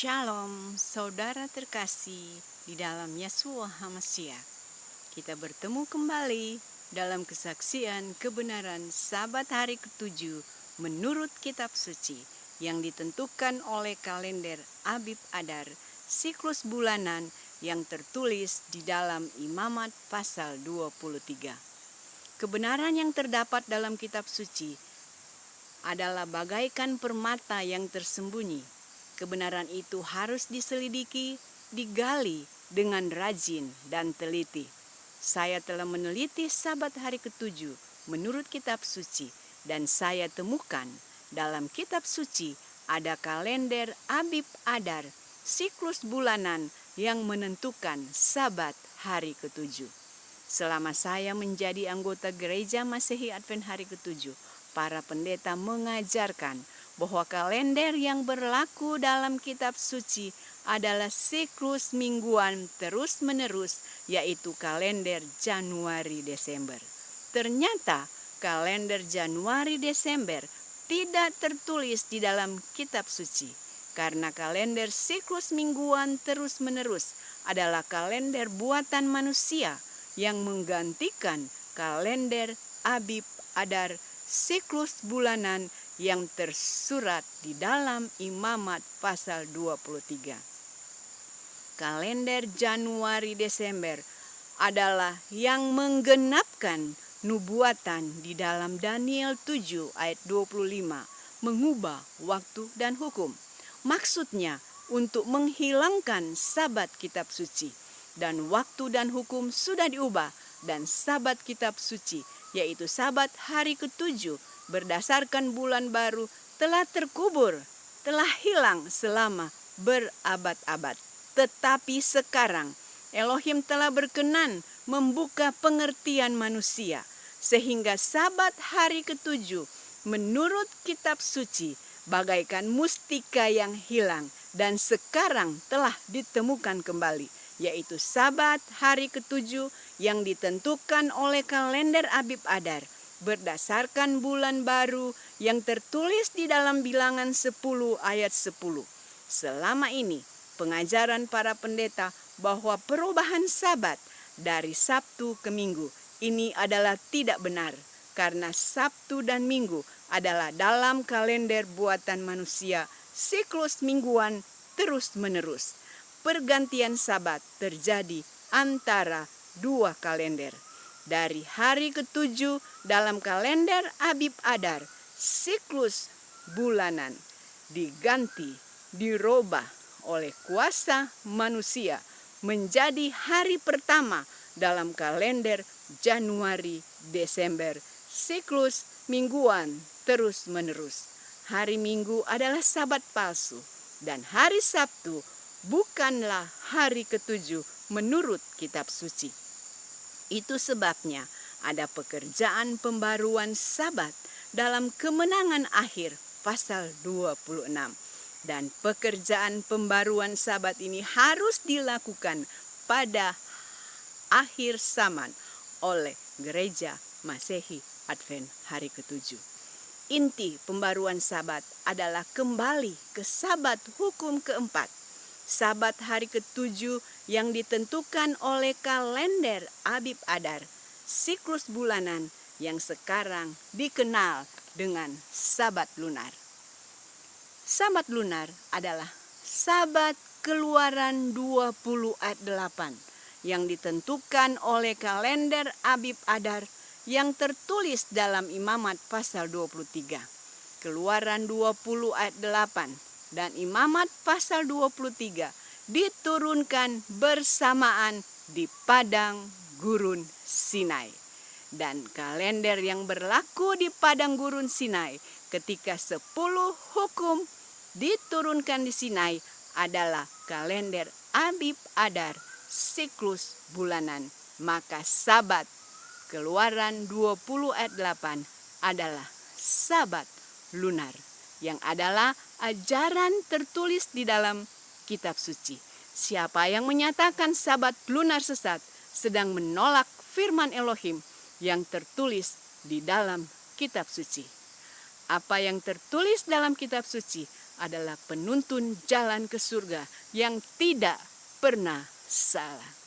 Shalom, saudara terkasih di dalam Yeshua HaMashiach. Kita bertemu kembali dalam kesaksian kebenaran Sabat hari ke-7 menurut kitab suci yang ditentukan oleh kalender Abib Adar, siklus bulanan yang tertulis di dalam Imamat pasal 23. Kebenaran yang terdapat dalam kitab suci adalah bagaikan permata yang tersembunyi. Kebenaran itu harus diselidiki, digali dengan rajin dan teliti. Saya telah meneliti Sabat hari ke-7 menurut kitab suci, dan saya temukan dalam kitab suci ada kalender Abib Adar, siklus bulanan yang menentukan Sabat hari ke-7. Selama saya menjadi anggota gereja Masehi Advent hari ke-7, para pendeta mengajarkan bahwa kalender yang berlaku dalam kitab suci adalah siklus mingguan terus-menerus, yaitu kalender Januari-Desember. Ternyata kalender Januari-Desember tidak tertulis di dalam kitab suci, karena kalender siklus mingguan terus-menerus adalah kalender buatan manusia yang menggantikan kalender Abib Adar, siklus bulanan yang tersurat di dalam Imamat pasal 23. Kalender Januari-Desember adalah yang menggenapkan nubuatan di dalam Daniel 7 ayat 25, mengubah waktu dan hukum. Maksudnya untuk menghilangkan sabat kitab suci, dan waktu dan hukum sudah diubah, dan sabat kitab suci yaitu sabat hari ke-7 berdasarkan bulan baru telah terkubur, telah hilang selama berabad-abad. Tetapi sekarang Elohim telah berkenan membuka pengertian manusia, sehingga sabat hari ke-7 menurut kitab suci bagaikan mustika yang hilang dan sekarang telah ditemukan kembali, yaitu sabat hari ke-7 yang ditentukan oleh kalender Abib Adar berdasarkan bulan baru yang tertulis di dalam Bilangan 10 ayat 10. Selama ini pengajaran para pendeta bahwa perubahan sabat dari Sabtu ke Minggu ini adalah tidak benar, karena Sabtu dan Minggu adalah dalam kalender buatan manusia, siklus mingguan terus-menerus. Pergantian sabat terjadi antara dua kalender. Dari hari ke-7 dalam kalender Abib Adar, siklus bulanan diganti, dirubah oleh kuasa manusia menjadi hari pertama dalam kalender Januari-Desember, siklus mingguan terus-menerus. Hari Minggu adalah sabat palsu, dan hari Sabtu bukanlah hari ke-7 menurut kitab suci. Itu sebabnya ada pekerjaan pembaruan sabat dalam Kemenangan Akhir pasal 26. Dan pekerjaan pembaruan sabat ini harus dilakukan pada akhir zaman oleh gereja Masehi Advent hari ke-7. Inti pembaruan sabat adalah kembali ke sabat hukum keempat, sabat hari ke-7 yang ditentukan oleh kalender Abib Adar, siklus bulanan yang sekarang dikenal dengan sabat lunar. Sabat lunar adalah sabat Keluaran 20 ayat 8 yang ditentukan oleh kalender Abib Adar yang tertulis dalam Imamat pasal 23. Keluaran 20 ayat 8 dan Imamat pasal 23 diturunkan bersamaan di padang gurun Sinai. Dan kalender yang berlaku di padang gurun Sinai ketika 10 hukum diturunkan di Sinai adalah kalender Abib Adar, siklus bulanan. Maka sabat Keluaran 20 ayat 8 adalah sabat lunar, yang adalah ajaran tertulis di dalam kitab suci. Siapa yang menyatakan sabat lunar sesat sedang menolak firman Elohim yang tertulis di dalam kitab suci. Apa yang tertulis dalam kitab suci adalah penuntun jalan ke surga yang tidak pernah salah.